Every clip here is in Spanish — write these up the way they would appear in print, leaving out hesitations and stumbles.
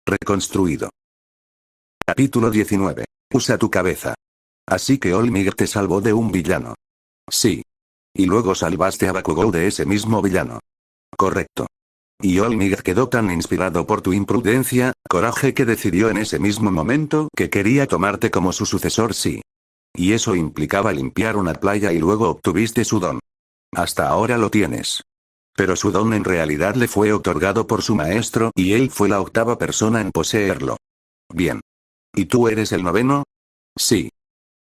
Reconstruido. Capítulo 19. Usa tu cabeza. Así que Olmig te salvó de un villano. Sí. Y luego salvaste a Bakugou de ese mismo villano. Correcto. Y Olmig quedó tan inspirado por tu imprudencia, coraje que decidió en ese mismo momento que quería tomarte como su sucesor, sí. Y eso implicaba limpiar una playa y luego obtuviste su don. Hasta ahora lo tienes. Pero su don en realidad le fue otorgado por su maestro y él fue la octava persona en poseerlo. Bien. ¿Y tú eres el noveno? Sí.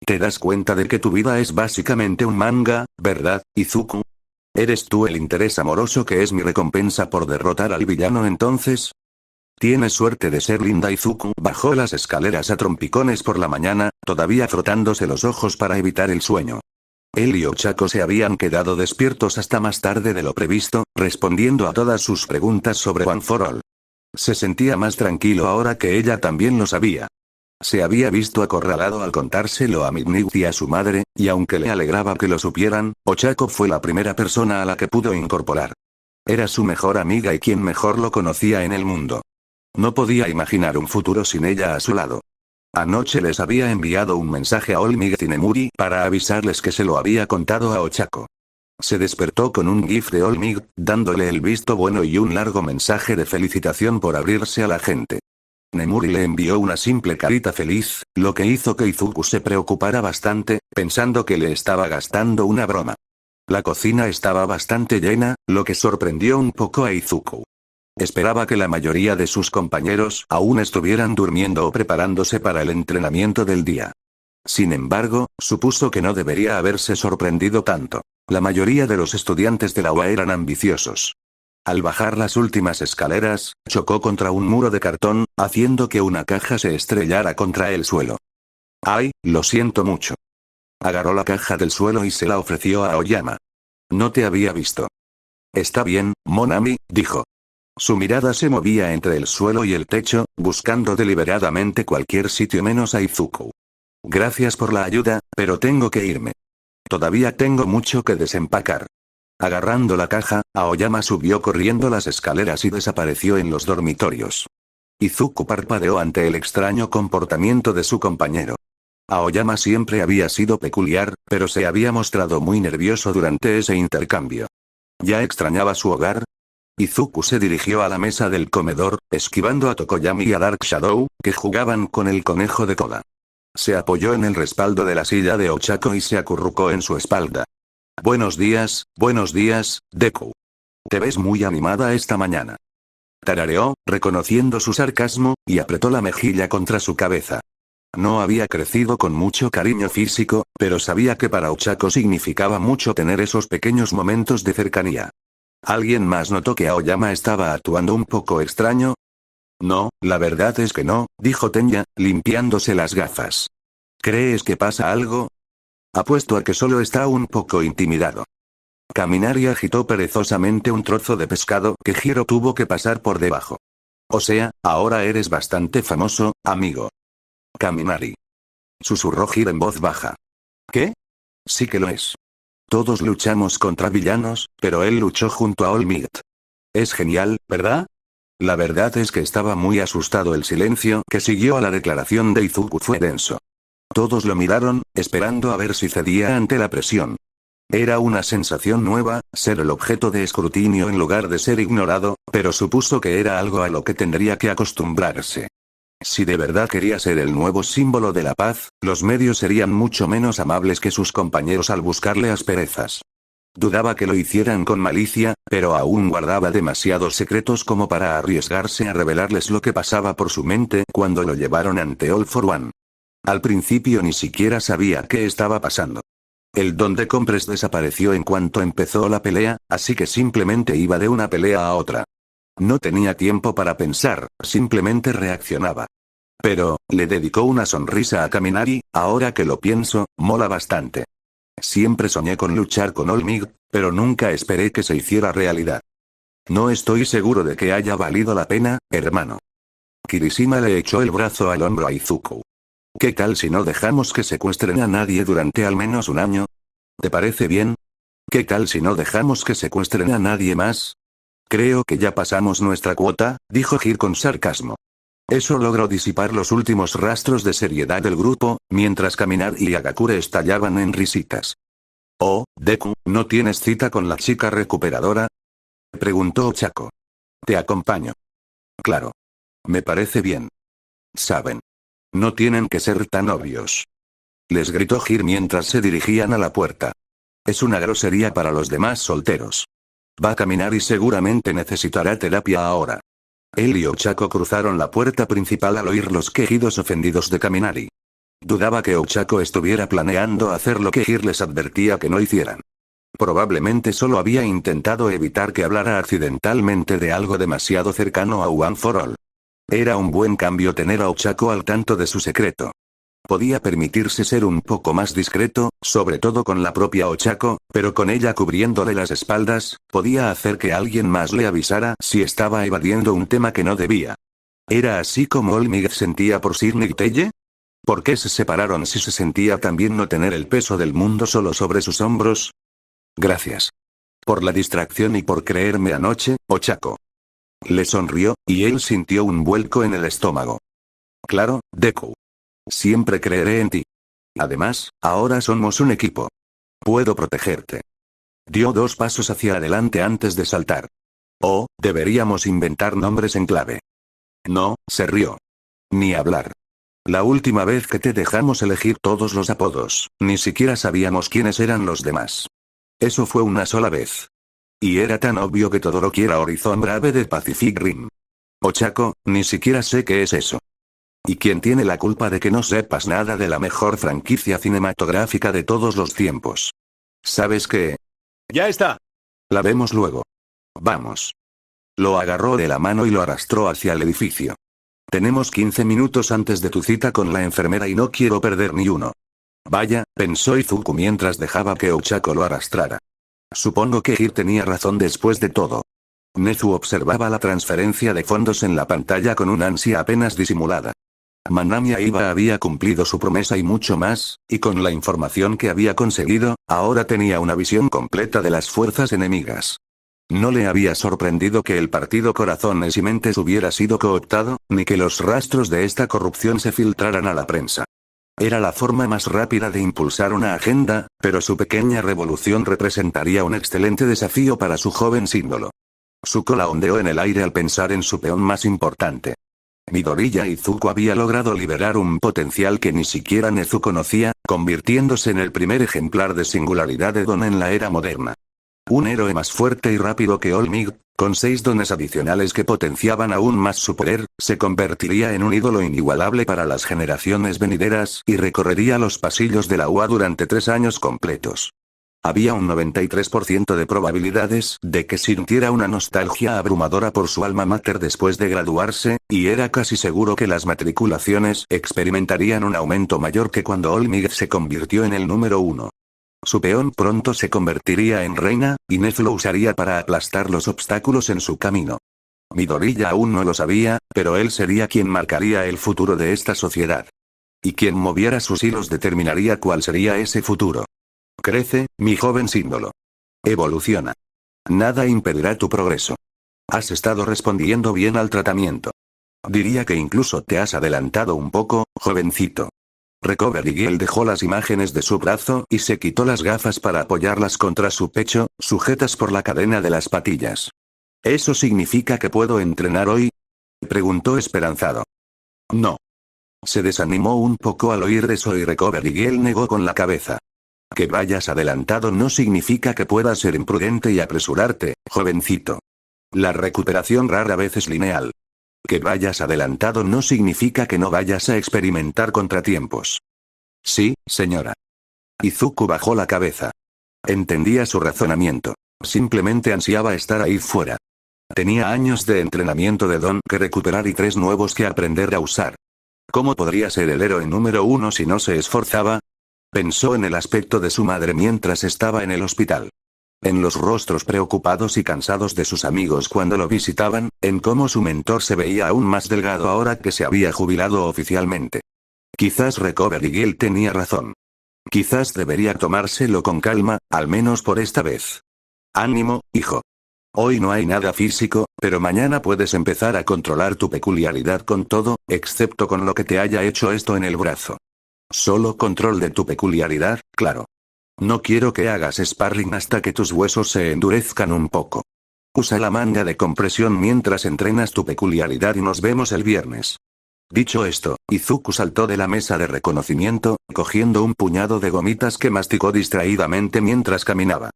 ¿Te das cuenta de que tu vida es básicamente un manga, verdad, Izuku? ¿Eres tú el interés amoroso que es mi recompensa por derrotar al villano entonces? Tienes suerte de ser linda. Izuku bajó las escaleras a trompicones por la mañana, todavía frotándose los ojos para evitar el sueño. Él y Ochako se habían quedado despiertos hasta más tarde de lo previsto, respondiendo a todas sus preguntas sobre One for All. Se sentía más tranquilo ahora que ella también lo sabía. Se había visto acorralado al contárselo a Midnight y a su madre, y aunque le alegraba que lo supieran, Ochako fue la primera persona a la que pudo incorporar. Era su mejor amiga y quien mejor lo conocía en el mundo. No podía imaginar un futuro sin ella a su lado. Anoche les había enviado un mensaje a Olmig y Nemuri para avisarles que se lo había contado a Ochako. Se despertó con un gif de Olmig, dándole el visto bueno y un largo mensaje de felicitación por abrirse a la gente. Nemuri le envió una simple carita feliz, lo que hizo que Izuku se preocupara bastante, pensando que le estaba gastando una broma. La cocina estaba bastante llena, lo que sorprendió un poco a Izuku. Esperaba que la mayoría de sus compañeros aún estuvieran durmiendo o preparándose para el entrenamiento del día. Sin embargo, supuso que no debería haberse sorprendido tanto. La mayoría de los estudiantes de la UA eran ambiciosos. Al bajar las últimas escaleras, chocó contra un muro de cartón, haciendo que una caja se estrellara contra el suelo. ¡Ay, lo siento mucho! Agarró la caja del suelo y se la ofreció a Aoyama. No te había visto. Está bien, Monami, dijo. Su mirada se movía entre el suelo y el techo, buscando deliberadamente cualquier sitio menos a Izuku. Gracias por la ayuda, pero tengo que irme. Todavía tengo mucho que desempacar. Agarrando la caja, Aoyama subió corriendo las escaleras y desapareció en los dormitorios. Izuku parpadeó ante el extraño comportamiento de su compañero. Aoyama siempre había sido peculiar, pero se había mostrado muy nervioso durante ese intercambio. ¿Ya extrañaba su hogar? Izuku se dirigió a la mesa del comedor, esquivando a Tokoyami y a Dark Shadow, que jugaban con el conejo de Koga. Se apoyó en el respaldo de la silla de Ochako y se acurrucó en su espalda. Buenos días, Deku. Te ves muy animada esta mañana. Tarareó, reconociendo su sarcasmo, y apretó la mejilla contra su cabeza. No había crecido con mucho cariño físico, pero sabía que para Ochako significaba mucho tener esos pequeños momentos de cercanía. ¿Alguien más notó que Aoyama estaba actuando un poco extraño? No, la verdad es que no, dijo Tenya, limpiándose las gafas. ¿Crees que pasa algo? Apuesto a que solo está un poco intimidado. Kaminari agitó perezosamente un trozo de pescado que Hiro tuvo que pasar por debajo. O sea, ahora eres bastante famoso, amigo. Kaminari. Susurró Hiro en voz baja. ¿Qué? Sí que lo es. Todos luchamos contra villanos, pero él luchó junto a All Might. Es genial, ¿verdad? La verdad es que estaba muy asustado. El silencio que siguió a la declaración de Izuku fue denso. Todos lo miraron, esperando a ver si cedía ante la presión. Era una sensación nueva, ser el objeto de escrutinio en lugar de ser ignorado, pero supuso que era algo a lo que tendría que acostumbrarse. Si de verdad quería ser el nuevo símbolo de la paz, los medios serían mucho menos amables que sus compañeros al buscarle asperezas. Dudaba que lo hicieran con malicia, pero aún guardaba demasiados secretos como para arriesgarse a revelarles lo que pasaba por su mente cuando lo llevaron ante All for One. Al principio ni siquiera sabía qué estaba pasando. El don de Compress desapareció en cuanto empezó la pelea, así que simplemente iba de una pelea a otra. No tenía tiempo para pensar, simplemente reaccionaba. Pero, le dedicó una sonrisa a Kaminari, ahora que lo pienso, mola bastante. Siempre soñé con luchar con All Might, pero nunca esperé que se hiciera realidad. No estoy seguro de que haya valido la pena, hermano. Kirishima le echó el brazo al hombro a Izuku. ¿Qué tal si no dejamos que secuestren a nadie durante al menos un año? ¿Te parece bien? ¿Qué tal si no dejamos que secuestren a nadie más? Creo que ya pasamos nuestra cuota, dijo Hiro con sarcasmo. Eso logró disipar los últimos rastros de seriedad del grupo, mientras Kaminari y Agakure estallaban en risitas. «Oh, Deku, ¿no tienes cita con la chica recuperadora?», preguntó Ochako. «Te acompaño». «Claro. Me parece bien. Saben. No tienen que ser tan obvios», les gritó Hir mientras se dirigían a la puerta. «Es una grosería para los demás solteros. Va a caminar y seguramente necesitará terapia ahora». Él y Ochako cruzaron la puerta principal al oír los quejidos ofendidos de Kaminari. Dudaba que Ochako estuviera planeando hacer lo que Hir les advertía que no hicieran. Probablemente solo había intentado evitar que hablara accidentalmente de algo demasiado cercano a One for All. Era un buen cambio tener a Ochako al tanto de su secreto. Podía permitirse ser un poco más discreto, sobre todo con la propia Ochako, pero con ella cubriéndole las espaldas, podía hacer que alguien más le avisara si estaba evadiendo un tema que no debía. ¿Era así como Olmig sentía por Sir Telle? ¿Por qué se separaron si se sentía también no tener el peso del mundo solo sobre sus hombros? Gracias. Por la distracción y por creerme anoche, Ochako. Le sonrió, y él sintió un vuelco en el estómago. Claro, Deku. Siempre creeré en ti. Además, ahora somos un equipo. Puedo protegerte. Dio 2 pasos hacia adelante antes de saltar. Oh, deberíamos inventar nombres en clave. No, se rió. Ni hablar. La última vez que te dejamos elegir todos los apodos, ni siquiera sabíamos quiénes eran los demás. Eso fue una sola vez. Y era tan obvio que Todoroki era Horizon Brave de Pacific Rim. Ochako, ni siquiera sé qué es eso. ¿Y quién tiene la culpa de que no sepas nada de la mejor franquicia cinematográfica de todos los tiempos? ¿Sabes qué? ¡Ya está! La vemos luego. Vamos. Lo agarró de la mano y lo arrastró hacia el edificio. Tenemos 15 minutos antes de tu cita con la enfermera y no quiero perder ni uno. Vaya, pensó Izuku mientras dejaba que Ochako lo arrastrara. Supongo que Hir tenía razón después de todo. Nezu observaba la transferencia de fondos en la pantalla con una ansia apenas disimulada. Manami Aiba había cumplido su promesa y mucho más, y con la información que había conseguido, ahora tenía una visión completa de las fuerzas enemigas. No le había sorprendido que el partido Corazones y Mentes hubiera sido cooptado, ni que los rastros de esta corrupción se filtraran a la prensa. Era la forma más rápida de impulsar una agenda, pero su pequeña revolución representaría un excelente desafío para su joven símbolo. Su cola ondeó en el aire al pensar en su peón más importante. Midoriya Izuku había logrado liberar un potencial que ni siquiera Nezu conocía, convirtiéndose en el primer ejemplar de singularidad de don en la era moderna. Un héroe más fuerte y rápido que Olmig, con 6 dones adicionales que potenciaban aún más su poder, se convertiría en un ídolo inigualable para las generaciones venideras y recorrería los pasillos de la UA durante 3 años completos. Había un 93% de probabilidades de que sintiera una nostalgia abrumadora por su alma mater después de graduarse, y era casi seguro que las matriculaciones experimentarían un aumento mayor que cuando Olmig se convirtió en el número 1. Su peón pronto se convertiría en reina, y Nezu lo usaría para aplastar los obstáculos en su camino. Midoriya aún no lo sabía, pero él sería quien marcaría el futuro de esta sociedad. Y quien moviera sus hilos determinaría cuál sería ese futuro. Crece, mi joven símbolo. Evoluciona. Nada impedirá tu progreso. Has estado respondiendo bien al tratamiento. Diría que incluso te has adelantado un poco, jovencito. Recovery Girl dejó las imágenes de su brazo y se quitó las gafas para apoyarlas contra su pecho, sujetas por la cadena de las patillas. ¿Eso significa que puedo entrenar hoy?, preguntó esperanzado. No. Se desanimó un poco al oír eso y Recovery Girl negó con la cabeza. Que vayas adelantado no significa que puedas ser imprudente y apresurarte, jovencito. La recuperación rara vez es lineal. Que vayas adelantado no significa que no vayas a experimentar contratiempos. Sí, señora. Izuku bajó la cabeza. Entendía su razonamiento. Simplemente ansiaba estar ahí fuera. Tenía años de entrenamiento de don que recuperar y 3 nuevos que aprender a usar. ¿Cómo podría ser el héroe número 1 si no se esforzaba? Pensó en el aspecto de su madre mientras estaba en el hospital. En los rostros preocupados y cansados de sus amigos cuando lo visitaban, en cómo su mentor se veía aún más delgado ahora que se había jubilado oficialmente. Quizás Recovery Girl tenía razón. Quizás debería tomárselo con calma, al menos por esta vez. Ánimo, hijo. Hoy no hay nada físico, pero mañana puedes empezar a controlar tu peculiaridad con todo, excepto con lo que te haya hecho esto en el brazo. Solo control de tu peculiaridad, claro. No quiero que hagas sparring hasta que tus huesos se endurezcan un poco. Usa la manga de compresión mientras entrenas tu peculiaridad y nos vemos el viernes. Dicho esto, Izuku saltó de la mesa de reconocimiento, cogiendo un puñado de gomitas que masticó distraídamente mientras caminaba.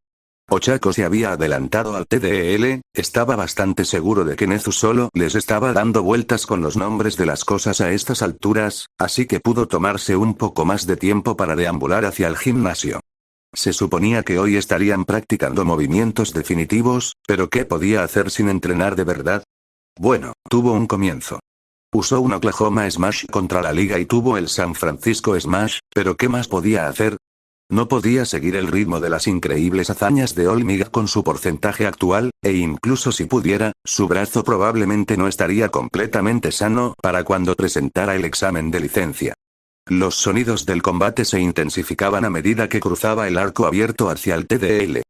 Ochako se había adelantado al TDL, estaba bastante seguro de que Nezu solo les estaba dando vueltas con los nombres de las cosas a estas alturas, así que pudo tomarse un poco más de tiempo para deambular hacia el gimnasio. Se suponía que hoy estarían practicando movimientos definitivos, pero ¿qué podía hacer sin entrenar de verdad? Bueno, tuvo un comienzo. Usó un Oklahoma Smash contra la liga y tuvo el San Francisco Smash, pero ¿qué más podía hacer? No podía seguir el ritmo de las increíbles hazañas de Olmiga con su porcentaje actual, e incluso si pudiera, su brazo probablemente no estaría completamente sano para cuando presentara el examen de licencia. Los sonidos del combate se intensificaban a medida que cruzaba el arco abierto hacia el TDL.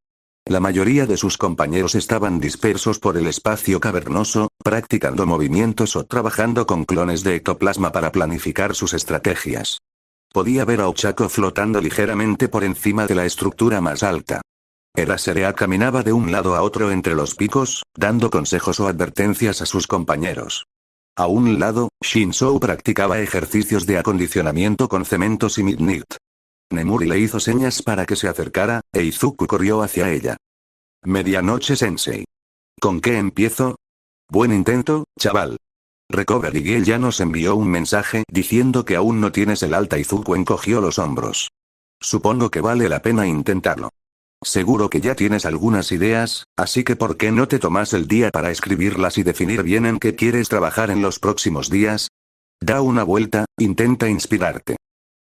La mayoría de sus compañeros estaban dispersos por el espacio cavernoso, practicando movimientos o trabajando con clones de ectoplasma para planificar sus estrategias. Podía ver a Ochako flotando ligeramente por encima de la estructura más alta. Eraserhead caminaba de un lado a otro entre los picos, dando consejos o advertencias a sus compañeros. A un lado, Shinzou practicaba ejercicios de acondicionamiento con cementos y midnight. Nemuri le hizo señas para que se acercara, e Izuku corrió hacia ella. Medianoche Sensei. ¿Con qué empiezo? Buen intento, chaval. Recovery Girl ya nos envió un mensaje diciendo que aún no tienes el alta. Izuku encogió los hombros. Supongo que vale la pena intentarlo. Seguro que ya tienes algunas ideas, así que ¿por qué no te tomas el día para escribirlas y definir bien en qué quieres trabajar en los próximos días? Da una vuelta, intenta inspirarte.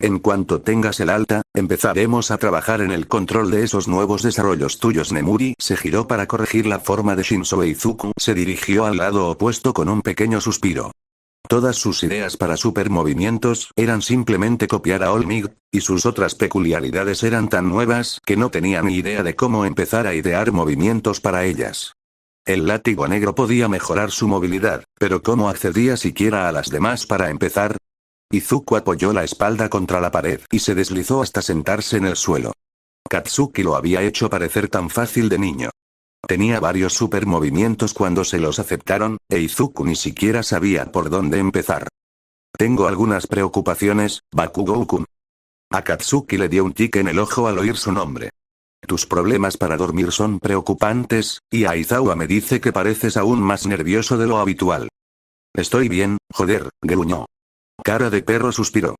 En cuanto tengas el alta, empezaremos a trabajar en el control de esos nuevos desarrollos tuyos. Nemuri se giró para corregir la forma de Shinzo e Izuku se dirigió al lado opuesto con un pequeño suspiro. Todas sus ideas para supermovimientos eran simplemente copiar a Olmig, y sus otras peculiaridades eran tan nuevas que no tenía ni idea de cómo empezar a idear movimientos para ellas. El látigo negro podía mejorar su movilidad, pero ¿cómo accedía siquiera a las demás para empezar? Izuku apoyó la espalda contra la pared y se deslizó hasta sentarse en el suelo. Katsuki lo había hecho parecer tan fácil de niño. Tenía varios supermovimientos cuando se los aceptaron, e Izuku ni siquiera sabía por dónde empezar. Tengo algunas preocupaciones, Bakugou-kun. A Katsuki le dio un tic en el ojo al oír su nombre. Tus problemas para dormir son preocupantes, y Aizawa me dice que pareces aún más nervioso de lo habitual. Estoy bien, joder, gruñó. Cara de perro suspiró.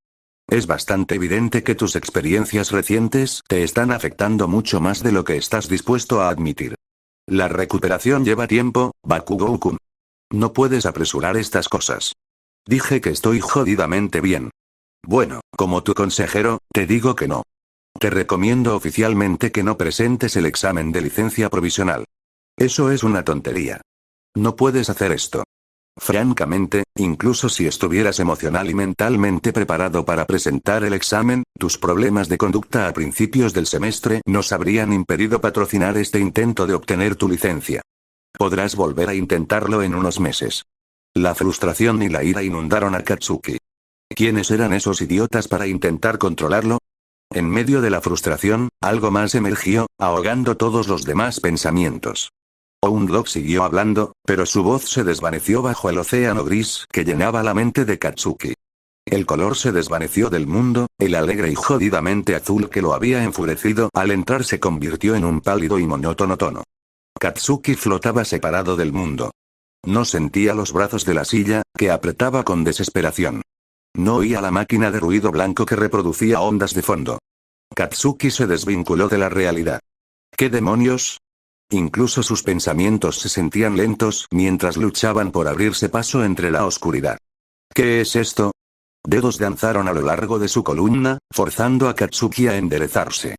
Es bastante evidente que tus experiencias recientes te están afectando mucho más de lo que estás dispuesto a admitir. La recuperación lleva tiempo, Bakugou-kun. No puedes apresurar estas cosas. Dije que estoy jodidamente bien. Bueno, como tu consejero, te digo que no. Te recomiendo oficialmente que no presentes el examen de licencia provisional. Eso es una tontería. No puedes hacer esto. Francamente, incluso si estuvieras emocional y mentalmente preparado para presentar el examen, tus problemas de conducta a principios del semestre nos habrían impedido patrocinar este intento de obtener tu licencia. Podrás volver a intentarlo en unos meses. La frustración y la ira inundaron a Katsuki. ¿Quiénes eran esos idiotas para intentar controlarlo? En medio de la frustración, algo más emergió, ahogando todos los demás pensamientos. Oundlock siguió hablando, pero su voz se desvaneció bajo el océano gris que llenaba la mente de Katsuki. El color se desvaneció del mundo, el alegre y jodidamente azul que lo había enfurecido al entrar se convirtió en un pálido y monótono tono. Katsuki flotaba separado del mundo. No sentía los brazos de la silla, que apretaba con desesperación. No oía la máquina de ruido blanco que reproducía ondas de fondo. Katsuki se desvinculó de la realidad. ¿Qué demonios? Incluso sus pensamientos se sentían lentos mientras luchaban por abrirse paso entre la oscuridad. ¿Qué es esto? Dedos danzaron a lo largo de su columna, forzando a Katsuki a enderezarse.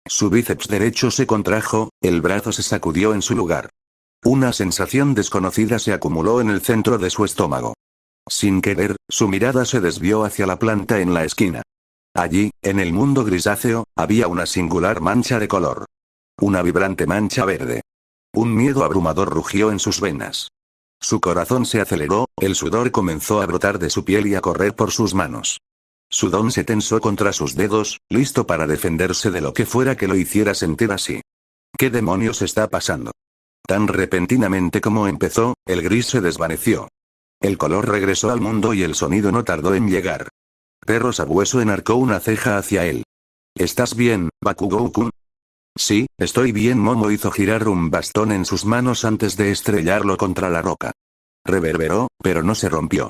Su bíceps derecho se contrajo, el brazo se sacudió en su lugar. Una sensación desconocida se acumuló en el centro de su estómago. Sin querer, su mirada se desvió hacia la planta en la esquina. Allí, en el mundo grisáceo, había una singular mancha de color. Una vibrante mancha verde. Un miedo abrumador rugió en sus venas. Su corazón se aceleró, el sudor comenzó a brotar de su piel y a correr por sus manos. Su don se tensó contra sus dedos, listo para defenderse de lo que fuera que lo hiciera sentir así. ¿Qué demonios está pasando? Tan repentinamente como empezó, el gris se desvaneció. El color regresó al mundo y el sonido no tardó en llegar. Perro Sabueso enarcó una ceja hacia él. ¿Estás bien, Bakugou-kun? Sí, estoy bien. Momo hizo girar un bastón en sus manos antes de estrellarlo contra la roca. Reverberó, pero no se rompió.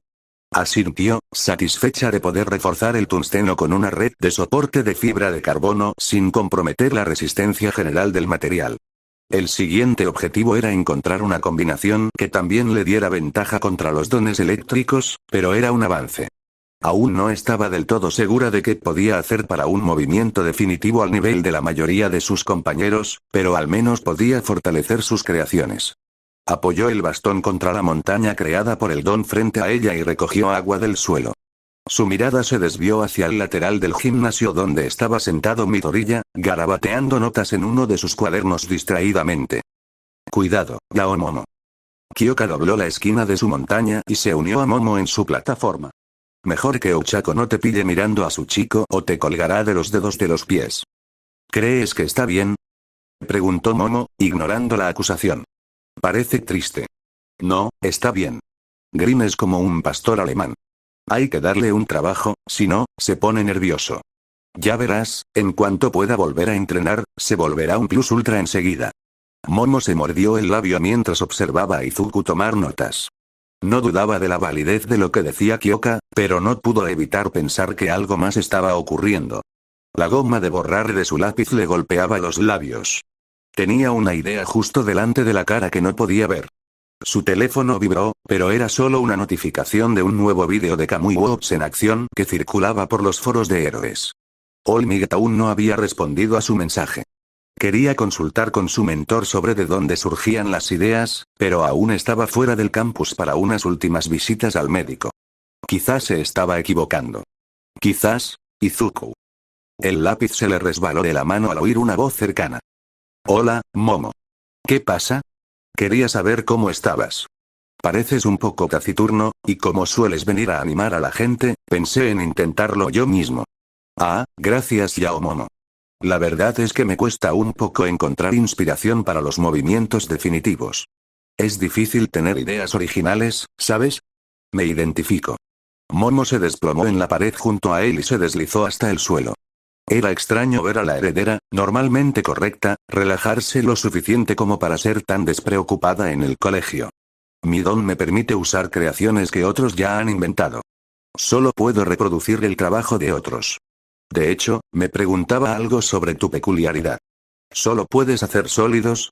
Asintió, satisfecha de poder reforzar el tungsteno con una red de soporte de fibra de carbono sin comprometer la resistencia general del material. El siguiente objetivo era encontrar una combinación que también le diera ventaja contra los dones eléctricos, pero era un avance. Aún no estaba del todo segura de qué podía hacer para un movimiento definitivo al nivel de la mayoría de sus compañeros, pero al menos podía fortalecer sus creaciones. Apoyó el bastón contra la montaña creada por el don frente a ella y recogió agua del suelo. Su mirada se desvió hacia el lateral del gimnasio donde estaba sentado Midoriya, garabateando notas en uno de sus cuadernos distraídamente. Cuidado, Gao Momo. Kyoka dobló la esquina de su montaña y se unió a Momo en su plataforma. Mejor que Ochako no te pille mirando a su chico o te colgará de los dedos de los pies. ¿Crees que está bien? Preguntó Momo, ignorando la acusación. Parece triste. No, está bien. Grim es como un pastor alemán. Hay que darle un trabajo, si no, se pone nervioso. Ya verás, en cuanto pueda volver a entrenar, se volverá un plus ultra enseguida. Momo se mordió el labio mientras observaba a Izuku tomar notas. No dudaba de la validez de lo que decía Kyoka, pero no pudo evitar pensar que algo más estaba ocurriendo. La goma de borrar de su lápiz le golpeaba los labios. Tenía una idea justo delante de la cara que no podía ver. Su teléfono vibró, pero era solo una notificación de un nuevo vídeo de Kamui Works en acción que circulaba por los foros de héroes. All Might aún no había respondido a su mensaje. Quería consultar con su mentor sobre de dónde surgían las ideas, pero aún estaba fuera del campus para unas últimas visitas al médico. Quizás se estaba equivocando. Quizás, Izuku. El lápiz se le resbaló de la mano al oír una voz cercana. Hola, Momo. ¿Qué pasa? Quería saber cómo estabas. Pareces un poco taciturno, y como sueles venir a animar a la gente, pensé en intentarlo yo mismo. Ah, gracias Yao Momo. La verdad es que me cuesta un poco encontrar inspiración para los movimientos definitivos. Es difícil tener ideas originales, ¿sabes? Me identifico. Momo se desplomó en la pared junto a él y se deslizó hasta el suelo. Era extraño ver a la heredera, normalmente correcta, relajarse lo suficiente como para ser tan despreocupada en el colegio. Mi don me permite usar creaciones que otros ya han inventado. Solo puedo reproducir el trabajo de otros. De hecho, me preguntaba algo sobre tu peculiaridad. ¿Solo puedes hacer sólidos?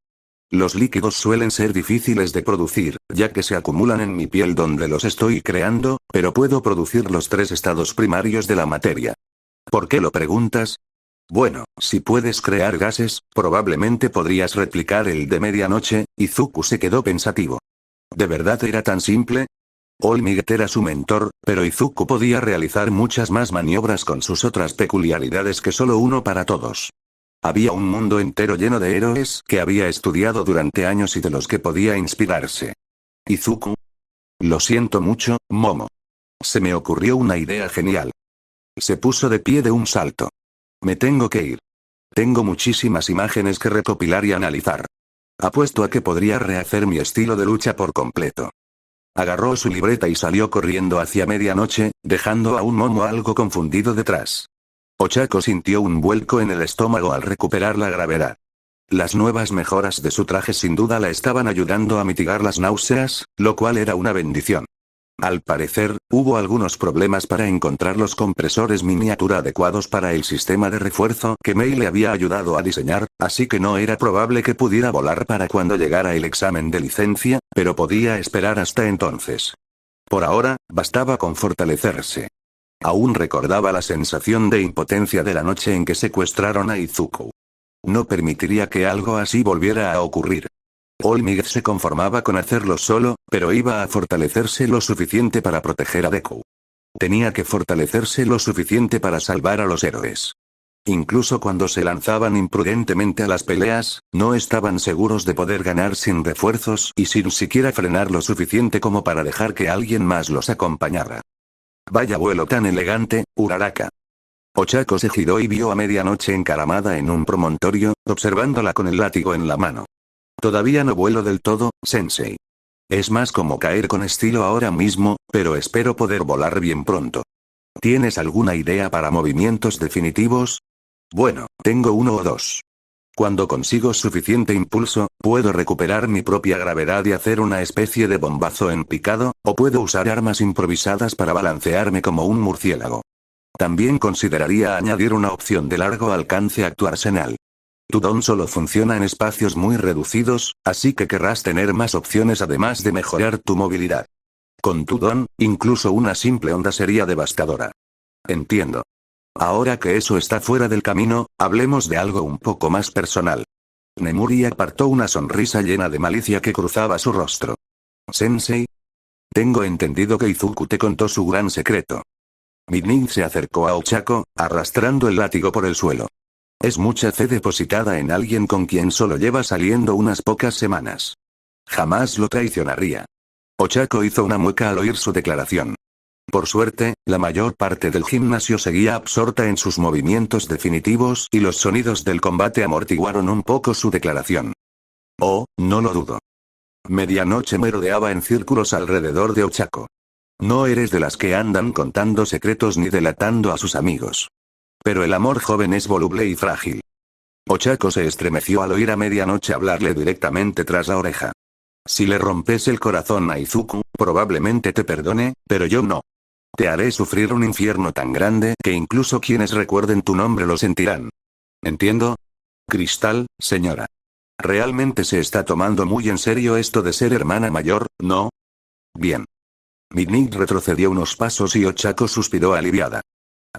Los líquidos suelen ser difíciles de producir, ya que se acumulan en mi piel donde los estoy creando, pero puedo producir los 3 estados primarios de la materia. ¿Por qué lo preguntas? Bueno, si puedes crear gases, probablemente podrías replicar el de medianoche. Izuku se quedó pensativo. ¿De verdad era tan simple? All Might era su mentor, pero Izuku podía realizar muchas más maniobras con sus otras peculiaridades que solo uno para todos. Había un mundo entero lleno de héroes que había estudiado durante años y de los que podía inspirarse. Izuku. Lo siento mucho, Momo. Se me ocurrió una idea genial. Se puso de pie de un salto. Me tengo que ir. Tengo muchísimas imágenes que recopilar y analizar. Apuesto a que podría rehacer mi estilo de lucha por completo. Agarró su libreta y salió corriendo hacia medianoche, dejando a un Momo algo confundido detrás. Ochako sintió un vuelco en el estómago al recuperar la gravedad. Las nuevas mejoras de su traje sin duda la estaban ayudando a mitigar las náuseas, lo cual era una bendición. Al parecer, hubo algunos problemas para encontrar los compresores miniatura adecuados para el sistema de refuerzo que Mei le había ayudado a diseñar, así que no era probable que pudiera volar para cuando llegara el examen de licencia, pero podía esperar hasta entonces. Por ahora, bastaba con fortalecerse. Aún recordaba la sensación de impotencia de la noche en que secuestraron a Izuku. No permitiría que algo así volviera a ocurrir. All Might se conformaba con hacerlo solo, pero iba a fortalecerse lo suficiente para proteger a Deku. Tenía que fortalecerse lo suficiente para salvar a los héroes. Incluso cuando se lanzaban imprudentemente a las peleas, no estaban seguros de poder ganar sin refuerzos y sin siquiera frenar lo suficiente como para dejar que alguien más los acompañara. Vaya vuelo tan elegante, Uraraka. Ochako se giró y vio a medianoche encaramada en un promontorio, observándola con el látigo en la mano. Todavía no vuelo del todo, sensei. Es más como caer con estilo ahora mismo, pero espero poder volar bien pronto. ¿Tienes alguna idea para movimientos definitivos? Bueno, tengo uno o dos. Cuando consigo suficiente impulso, puedo recuperar mi propia gravedad y hacer una especie de bombazo en picado, o puedo usar armas improvisadas para balancearme como un murciélago. También consideraría añadir una opción de largo alcance a tu arsenal. Tu don solo funciona en espacios muy reducidos, así que querrás tener más opciones además de mejorar tu movilidad. Con tu don, incluso una simple onda sería devastadora. Entiendo. Ahora que eso está fuera del camino, hablemos de algo un poco más personal. Nemuri apartó una sonrisa llena de malicia que cruzaba su rostro. Sensei. Tengo entendido que Izuku te contó su gran secreto. Midnight se acercó a Ochako, arrastrando el látigo por el suelo. Es mucha fe depositada en alguien con quien solo lleva saliendo unas pocas semanas. Jamás lo traicionaría. Ochako hizo una mueca al oír su declaración. Por suerte, la mayor parte del gimnasio seguía absorta en sus movimientos definitivos y los sonidos del combate amortiguaron un poco su declaración. Oh, no lo dudo. Medianoche merodeaba en círculos alrededor de Ochako. No eres de las que andan contando secretos ni delatando a sus amigos. Pero el amor joven es voluble y frágil. Ochako se estremeció al oír a medianoche hablarle directamente tras la oreja. Si le rompes el corazón a Izuku, probablemente te perdone, pero yo no. Te haré sufrir un infierno tan grande que incluso quienes recuerden tu nombre lo sentirán. ¿Entiendo? Cristal, señora. Realmente se está tomando muy en serio esto de ser hermana mayor, ¿no? Bien. Midnight retrocedió unos pasos y Ochako suspiró aliviada.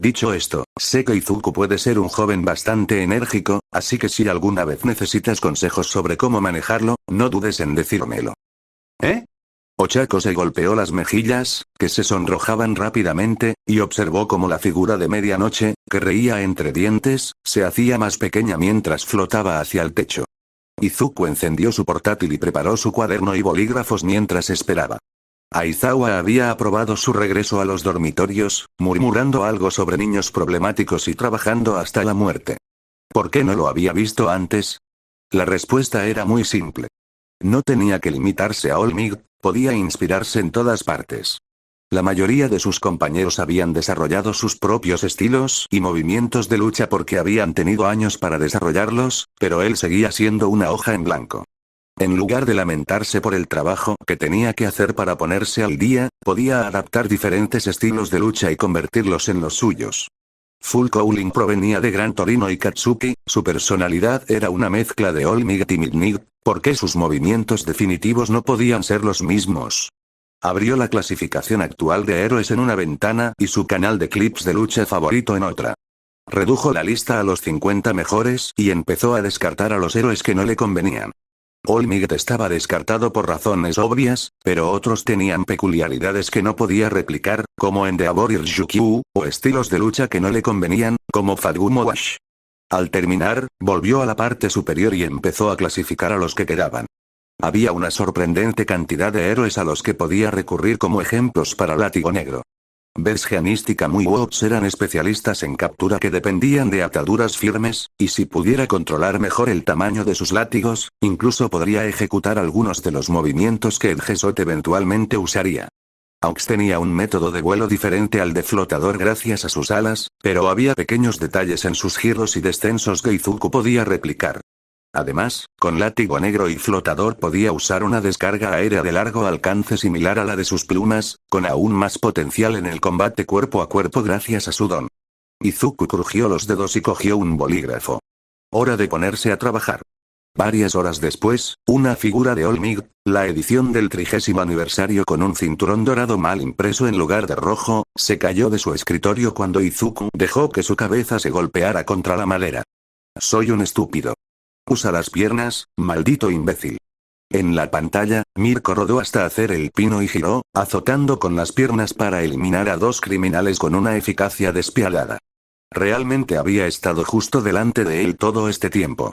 Dicho esto, sé que Izuku puede ser un joven bastante enérgico, así que si alguna vez necesitas consejos sobre cómo manejarlo, no dudes en decírmelo. ¿Eh? Ochako se golpeó las mejillas, que se sonrojaban rápidamente, y observó cómo la figura de medianoche, que reía entre dientes, se hacía más pequeña mientras flotaba hacia el techo. Izuku encendió su portátil y preparó su cuaderno y bolígrafos mientras esperaba. Aizawa había aprobado su regreso a los dormitorios, murmurando algo sobre niños problemáticos y trabajando hasta la muerte. ¿Por qué no lo había visto antes? La respuesta era muy simple. No tenía que limitarse a All Might, podía inspirarse en todas partes. La mayoría de sus compañeros habían desarrollado sus propios estilos y movimientos de lucha porque habían tenido años para desarrollarlos, pero él seguía siendo una hoja en blanco. En lugar de lamentarse por el trabajo que tenía que hacer para ponerse al día, podía adaptar diferentes estilos de lucha y convertirlos en los suyos. Full Cowling provenía de Gran Torino y Katsuki, su personalidad era una mezcla de All Might y Midnight, ¿por qué sus movimientos definitivos no podían ser los mismos? Abrió la clasificación actual de héroes en una ventana y su canal de clips de lucha favorito en otra. Redujo la lista a los 50 mejores y empezó a descartar a los héroes que no le convenían. All Might estaba descartado por razones obvias, pero otros tenían peculiaridades que no podía replicar, como Endeavor y Ryukyu, o estilos de lucha que no le convenían, como Fagumo Wash. Al terminar, volvió a la parte superior y empezó a clasificar a los que quedaban. Había una sorprendente cantidad de héroes a los que podía recurrir como ejemplos para Látigo Negro. Besgeanist y Kamui Wops eran especialistas en captura que dependían de ataduras firmes, y si pudiera controlar mejor el tamaño de sus látigos, incluso podría ejecutar algunos de los movimientos que Edgesot eventualmente usaría. Aux tenía un método de vuelo diferente al de flotador gracias a sus alas, pero había pequeños detalles en sus giros y descensos que Izuku podía replicar. Además, con látigo negro y flotador podía usar una descarga aérea de largo alcance similar a la de sus plumas, con aún más potencial en el combate cuerpo a cuerpo gracias a su don. Izuku crujió los dedos y cogió un bolígrafo. Hora de ponerse a trabajar. Varias horas después, una figura de All Might, la edición del 30º aniversario con un cinturón dorado mal impreso en lugar de rojo, se cayó de su escritorio cuando Izuku dejó que su cabeza se golpeara contra la madera. Soy un estúpido. Usa las piernas, maldito imbécil. En la pantalla, Mirko rodó hasta hacer el pino y giró, azotando con las piernas para eliminar a dos criminales con una eficacia despiadada. Realmente había estado justo delante de él todo este tiempo.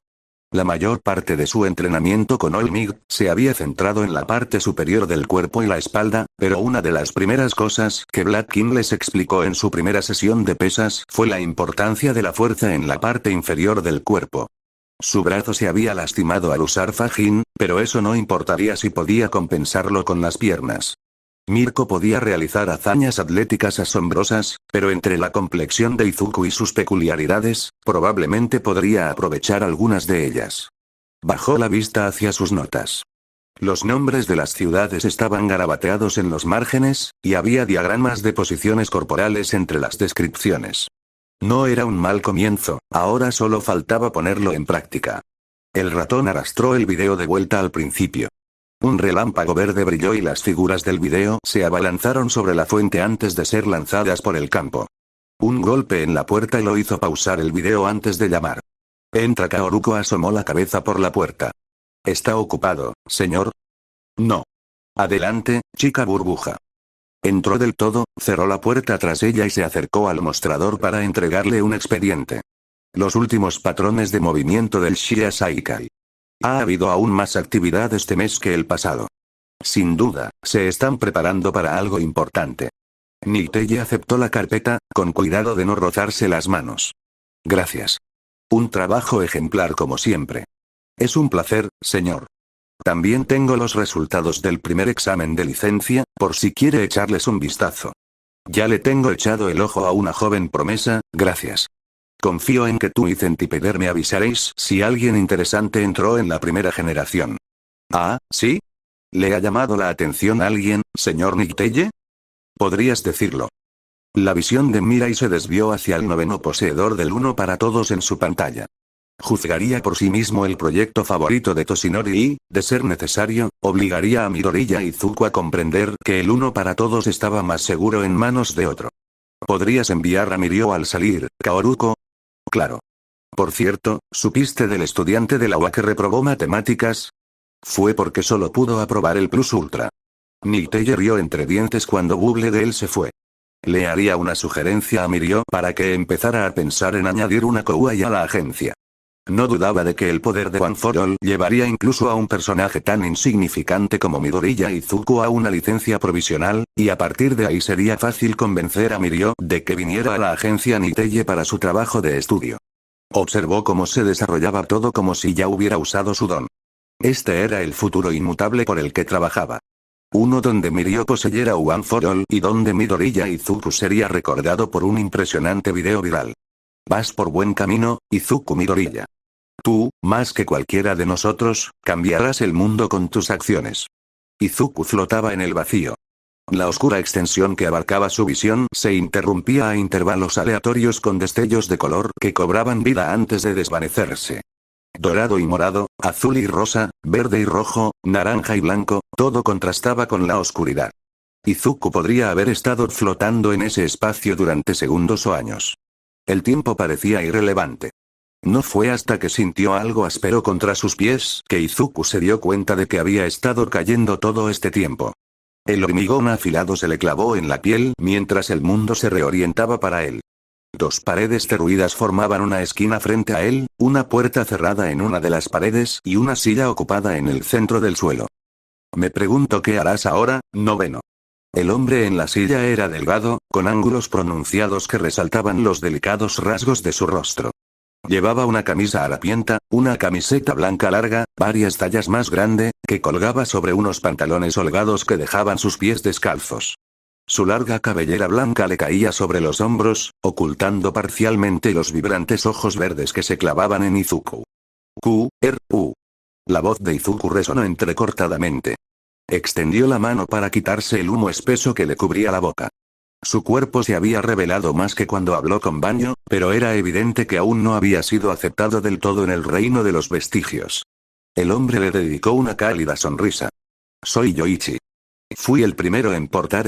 La mayor parte de su entrenamiento con Olmig se había centrado en la parte superior del cuerpo y la espalda, pero una de las primeras cosas que Black King les explicó en su primera sesión de pesas fue la importancia de la fuerza en la parte inferior del cuerpo. Su brazo se había lastimado al usar fajín, pero eso no importaría si podía compensarlo con las piernas. Mirko podía realizar hazañas atléticas asombrosas, pero entre la complexión de Izuku y sus peculiaridades, probablemente podría aprovechar algunas de ellas. Bajó la vista hacia sus notas. Los nombres de las ciudades estaban garabateados en los márgenes, y había diagramas de posiciones corporales entre las descripciones. No era un mal comienzo, ahora solo faltaba ponerlo en práctica. El ratón arrastró el video de vuelta al principio. Un relámpago verde brilló y las figuras del video se abalanzaron sobre la fuente antes de ser lanzadas por el campo. Un golpe en la puerta lo hizo pausar el video antes de llamar. Entra. Kaoruko asomó la cabeza por la puerta. ¿Está ocupado, señor? No. Adelante, chica burbuja. Entró del todo, cerró la puerta tras ella y se acercó al mostrador para entregarle un expediente. Los últimos patrones de movimiento del Shia Saikai. Ha habido aún más actividad este mes que el pasado. Sin duda, se están preparando para algo importante. Niteye aceptó la carpeta, con cuidado de no rozarse las manos. Gracias. Un trabajo ejemplar como siempre. Es un placer, señor. También tengo los resultados del primer examen de licencia, por si quiere echarles un vistazo. Ya le tengo echado el ojo a una joven promesa, gracias. Confío en que tú y Centipeder me avisaréis si alguien interesante entró en la primera generación. Ah, ¿sí? ¿Le ha llamado la atención a alguien, señor Niteye? Podrías decirlo. La visión de Mirai se desvió hacia el noveno poseedor del uno para todos en su pantalla. Juzgaría por sí mismo el proyecto favorito de Toshinori y, de ser necesario, obligaría a Midori y a Izuku a comprender que el uno para todos estaba más seguro en manos de otro. ¿Podrías enviar a Mirio al salir, Kaoruko? Claro. Por cierto, ¿supiste del estudiante de la UA que reprobó matemáticas? Fue porque solo pudo aprobar el Plus Ultra. Niteye rió entre dientes cuando Bubble de él se fue. Le haría una sugerencia a Mirio para que empezara a pensar en añadir una Kouai a la agencia. No dudaba de que el poder de One for All llevaría incluso a un personaje tan insignificante como Midoriya Izuku a una licencia provisional, y a partir de ahí sería fácil convencer a Mirio de que viniera a la agencia Niteye para su trabajo de estudio. Observó cómo se desarrollaba todo como si ya hubiera usado su don. Este era el futuro inmutable por el que trabajaba. Uno donde Mirio poseyera One for All y donde Midoriya Izuku sería recordado por un impresionante video viral. Vas por buen camino, Izuku Midoriya. Tú, más que cualquiera de nosotros, cambiarás el mundo con tus acciones. Izuku flotaba en el vacío. La oscura extensión que abarcaba su visión se interrumpía a intervalos aleatorios con destellos de color que cobraban vida antes de desvanecerse. Dorado y morado, azul y rosa, verde y rojo, naranja y blanco, todo contrastaba con la oscuridad. Izuku podría haber estado flotando en ese espacio durante segundos o años. El tiempo parecía irrelevante. No fue hasta que sintió algo áspero contra sus pies que Izuku se dio cuenta de que había estado cayendo todo este tiempo. El hormigón afilado se le clavó en la piel mientras el mundo se reorientaba para él. Dos paredes derruidas formaban una esquina frente a él, una puerta cerrada en una de las paredes y una silla ocupada en el centro del suelo. Me pregunto qué harás ahora, noveno. El hombre en la silla era delgado, con ángulos pronunciados que resaltaban los delicados rasgos de su rostro. Llevaba una camisa harapienta, una camiseta blanca larga, varias tallas más grande, que colgaba sobre unos pantalones holgados que dejaban sus pies descalzos. Su larga cabellera blanca le caía sobre los hombros, ocultando parcialmente los vibrantes ojos verdes que se clavaban en Izuku. Q-R-U. La voz de Izuku resonó entrecortadamente. Extendió la mano para quitarse el humo espeso que le cubría la boca. Su cuerpo se había revelado más que cuando habló con Banyo, pero era evidente que aún no había sido aceptado del todo en el reino de los vestigios. El hombre le dedicó una cálida sonrisa. Soy Yoichi. Fui el primero en portar